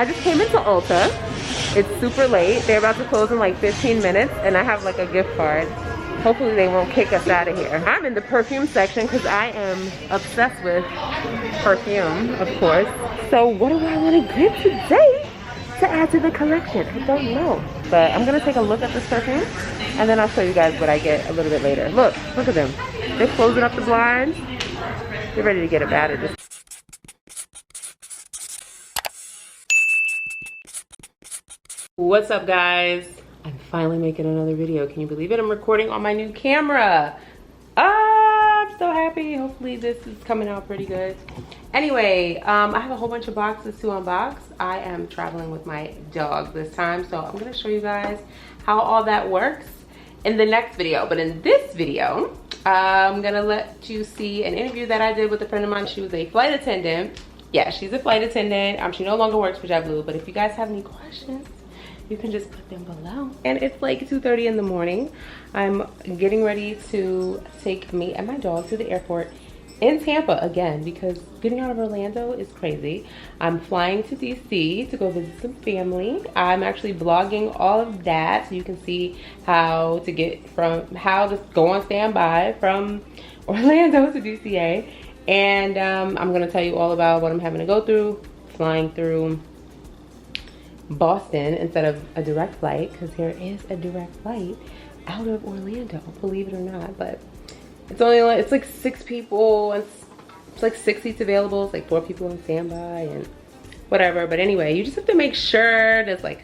I just came into Ulta. It's super late. They're about to close in like 15 minutes and I have like a gift card. Hopefully they won't kick us out of here. I'm in the perfume section because I am obsessed with perfume, of course. So what do I want to get today to add to the collection? I don't know. But I'm gonna take a look at this perfume and then I'll show you guys what I get a little bit later. Look at them. They're closing up the blinds. They're ready to get it out of this. What's up, guys? I'm finally making another video. Can you believe it? I'm recording on my new camera. I'm so happy. Hopefully this is coming out pretty good. Anyway, I have a whole bunch of boxes to unbox. I am traveling with my dog this time, so I'm gonna show you guys how all that works in the next video. But in this video, I'm gonna let you see an interview that I did with a friend of mine. She was a flight attendant. Yeah, she's a flight attendant. She no longer works for Jetblue, but if you guys have any questions, you can just put them below. And it's like 2:30 in the morning. I'm getting ready to take me and my dog to the airport in Tampa again because getting out of Orlando is crazy. I'm flying to DC to go visit some family. I'm actually vlogging all of that so you can see how to go on standby from Orlando to DCA. And I'm gonna tell you all about what I'm having to go through flying through Boston instead of a direct flight, because there is a direct flight out of Orlando, believe it or not. But it's like 6 people, and it's like 6 seats available. It's like 4 people on standby and whatever. But anyway, you just have to make sure there's like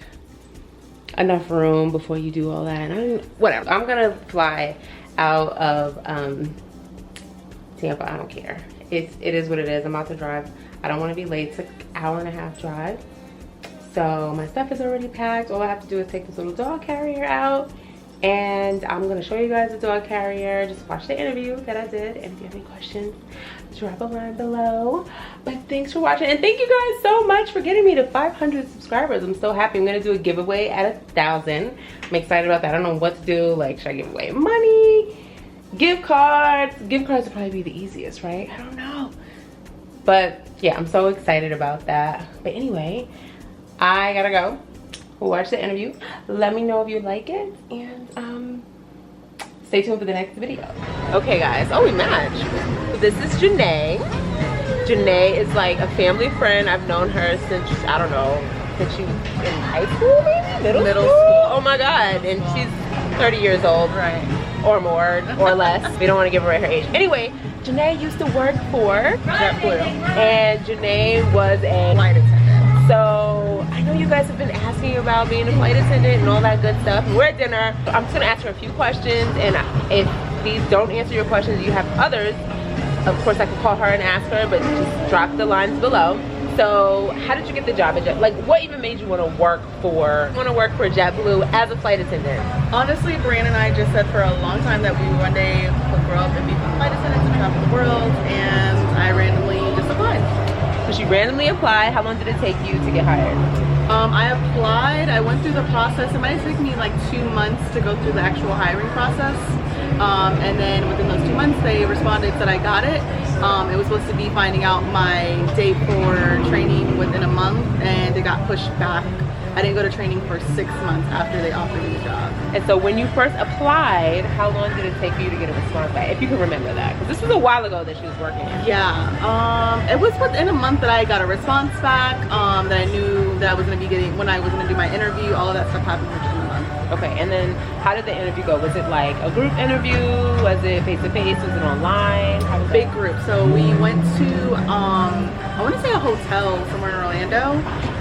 enough room before you do all that. And whatever, I'm gonna fly out of Tampa. I don't care. It is what it is. I'm about to drive. I don't want to be late. It's like an hour-and-a-half drive. So my stuff is already packed. All I have to do is take this little dog carrier out, and I'm gonna show you guys the dog carrier. Just watch the interview that I did, and if you have any questions, drop a line below. But thanks for watching, and thank you guys so much for getting me to 500 subscribers. I'm so happy. I'm gonna do a giveaway at 1,000. I'm excited about that. I don't know what to do. Like, should I give away money, gift cards? Gift cards would probably be the easiest, right? I don't know. But yeah, I'm so excited about that. But anyway, I gotta go watch the interview. Let me know if you like it, and stay tuned for the next video. Okay guys, we matched. This is Janae. Janae is like a family friend. I've known her since, I don't know, since she was in high school, maybe? Middle school? Oh my God, and she's 30 years old. Right. Or more, or less. We don't want to give away her age. Anyway, Janae used to work for Jetblue, and Janae was a flight attendant. So I know you guys have been asking about being a flight attendant and all that good stuff. We're at dinner. I'm just gonna ask her a few questions, and if these don't answer your questions, you have others, of course I could call her and ask her, but just drop the lines below. So how did you get the job at Jetblue? Like, what even made you want to work for Jetblue as a flight attendant? Honestly, Brianna and I just said for a long time that we one day would grow up and be flight attendants and travel the world, and I randomly just applied. So she randomly applied. How long did it take you to get hired? I applied. I went through the process. It might take me like 2 months to go through the actual hiring process. And then within those 2 months, they responded, said I got it. It was supposed to be finding out my date for training within a month, and it got pushed back. I didn't go to training for 6 months after they offered me the job. And so when you first applied, how long did it take for you to get a response back? If you can remember that, because this was a while ago that she was working. Yeah, it was within a month that I got a response back, that I knew that I was gonna be getting, when I was gonna do my interview. All of that stuff happened within a month. Okay, and then how did the interview go? Was it like a group interview? Was it face-to-face? Was it online? How was Big group. So we went to, I want to say a hotel somewhere in Orlando,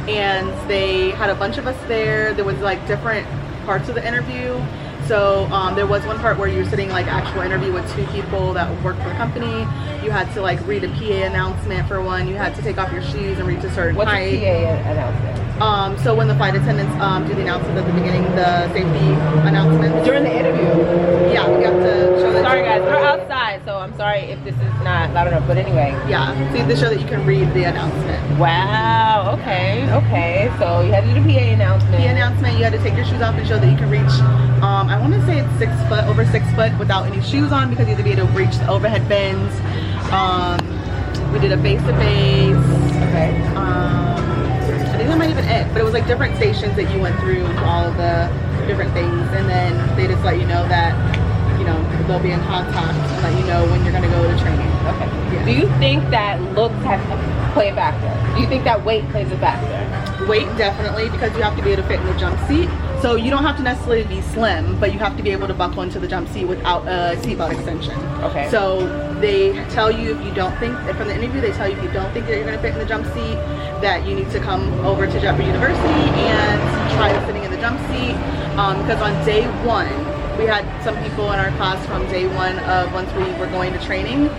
and they had a bunch of us there. There was like different parts of the interview. So there was one part where you were sitting like actual interview with 2 people that work for the company. You had to like read a PA announcement for one. You had to take off your shoes and reach a certain height. What's a PA announcement? So when the flight attendants do the announcements at the beginning, the safety announcements. During the interview? Yeah, we have to show that. Sorry guys, we're outside, so I'm sorry if this is not loud enough, but anyway. Yeah, so you have to show that you can read the announcement. Wow, okay, okay. So you had to do the PA announcement. PA announcement, you had to take your shoes off and show that you can reach, I want to say it's 6 foot, over 6 foot without any shoes on, because you have to be able to reach the overhead bins. We did a face-to-face. Okay. I think that might have been it, but it was like different stations that you went through, all of the different things, and then they just let you know that, you know, they'll be in contact and let you know when you're gonna go to training. Okay. Yeah. Do you think that looks play a factor? Do you think that weight plays a factor? Weight, definitely, because you have to be able to fit in the jump seat. So you don't have to necessarily be slim, but you have to be able to buckle into the jump seat without a seatbelt extension. Okay. So they tell you, if you don't think, from the interview, they tell you if you don't think that you're going to fit in the jump seat, that you need to come over to Jetblue University and try sitting in the jump seat. Because on day one, we had some people in our class from day one of once we were going to training.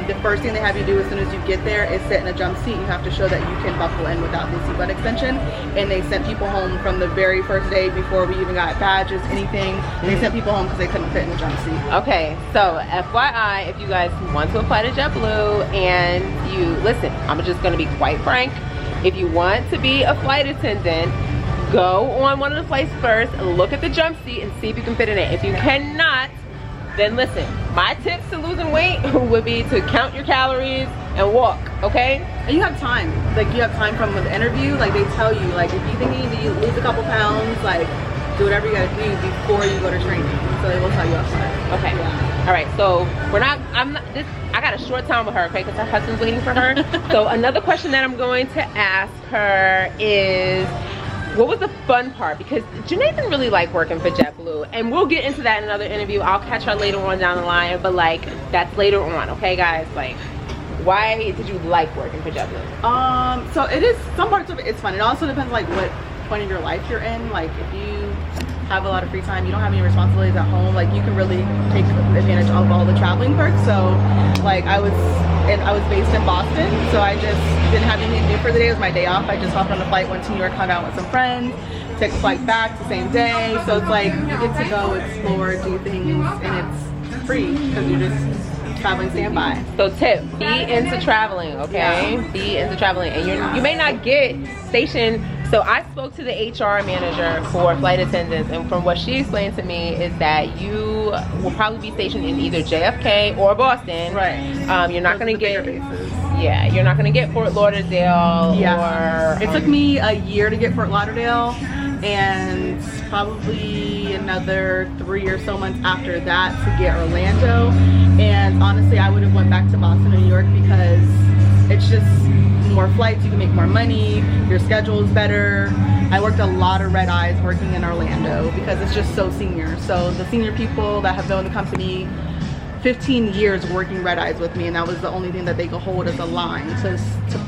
The first thing they have you do as soon as you get there is sit in a jump seat. You have to show that you can buckle in without the seatbelt extension. And they sent people home from the very first day before we even got badges, anything. They sent people home because they couldn't fit in the jump seat. Okay, so FYI, if you guys want to apply to JetBlue and you, listen, I'm just gonna be quite frank. If you want to be a flight attendant, go on one of the flights first, look at the jump seat and see if you can fit in it. If you cannot, then listen, my tips to losing weight would be to count your calories and walk, okay? And you have time. Like, you have time from the interview. Like, they tell you, like, if you think you need to lose a couple pounds, like, do whatever you gotta do before you go to training. So they will tell you up front. Okay. Yeah. All right, so I got a short time with her, okay, because her husband's waiting for her. So another question that I'm going to ask her is, what was the fun part? Because Janae didn't really like working for JetBlue, and we'll get into that in another interview. I'll catch her later on down the line, but like, that's later on, okay guys? Like, why did you like working for JetBlue? So it is, some parts of it is fun. It also depends like what point of your life you're in. Like, if you have a lot of free time, you don't have any responsibilities at home, like, you can really take advantage of all the traveling perks. So like, I was based in Boston, so I just didn't have anything to do for the day. It was my day off. I just hopped on a flight, went to New York, hung out with some friends, took a flight back the same day. So it's like, you get to go explore, do things, and it's free because you're just traveling standby. So tip, be into traveling, okay? Yeah. Be into traveling, and you may not get stationed. So I spoke to the HR manager for flight attendants, and from what she explained to me is that you will probably be stationed in either JFK or Boston. Right. You're not going to get bases. Yeah, you're not going to get Fort Lauderdale. Yeah. Or it took me a year to get Fort Lauderdale, and probably another 3 or so months after that to get Orlando. And honestly, I would have went back to Boston or New York because it's just more flights, you can make more money, your schedule is better. I worked a lot of red eyes working in Orlando because it's just so senior. So the senior people that have been in the company 15 years working red eyes with me, and that was the only thing that they could hold as a line to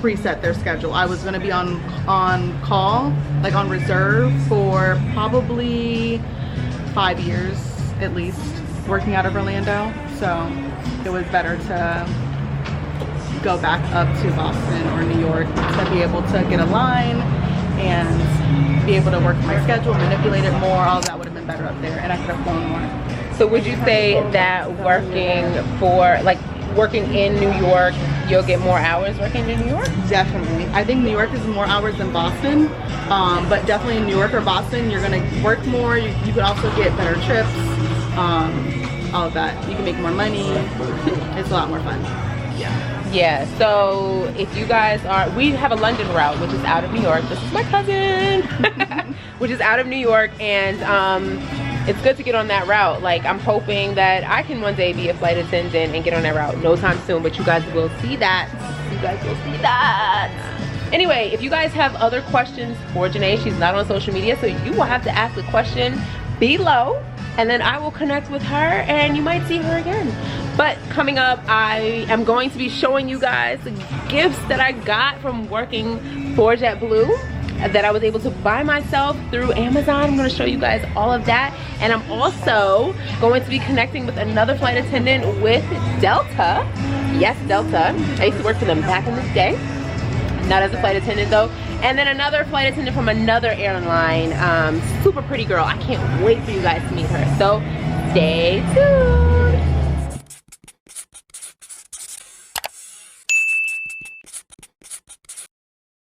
preset their schedule. I was going to be on call, like on reserve, for probably 5 years at least working out of Orlando. So it was better to go back up to Boston or New York to be able to get a line and be able to work my schedule, manipulate it more. All of that would have been better up there, and I could have flown more. So would you say that working in New York, you'll get more hours working in New York? Definitely. I think New York is more hours than Boston, but definitely in New York or Boston, you're gonna work more. You could also get better trips, all of that. You can make more money. It's a lot more fun. Yeah, so if you guys we have a London route, which is out of New York. This is my cousin, which is out of New York, and it's good to get on that route. Like, I'm hoping that I can one day be a flight attendant and get on that route. No time soon, but you guys will see that. Anyway, if you guys have other questions for Janae, she's not on social media, so you will have to ask a question below, and then I will connect with her and you might see her again. But coming up, I am going to be showing you guys the gifts that I got from working for JetBlue that I was able to buy myself through Amazon. I'm going to show you guys all of that, and I'm also going to be connecting with another flight attendant with Delta. Yes, Delta. I used to work for them back in the day, not as a flight attendant though. And then another flight attendant from another airline, super pretty girl. I can't wait for you guys to meet her, so stay tuned.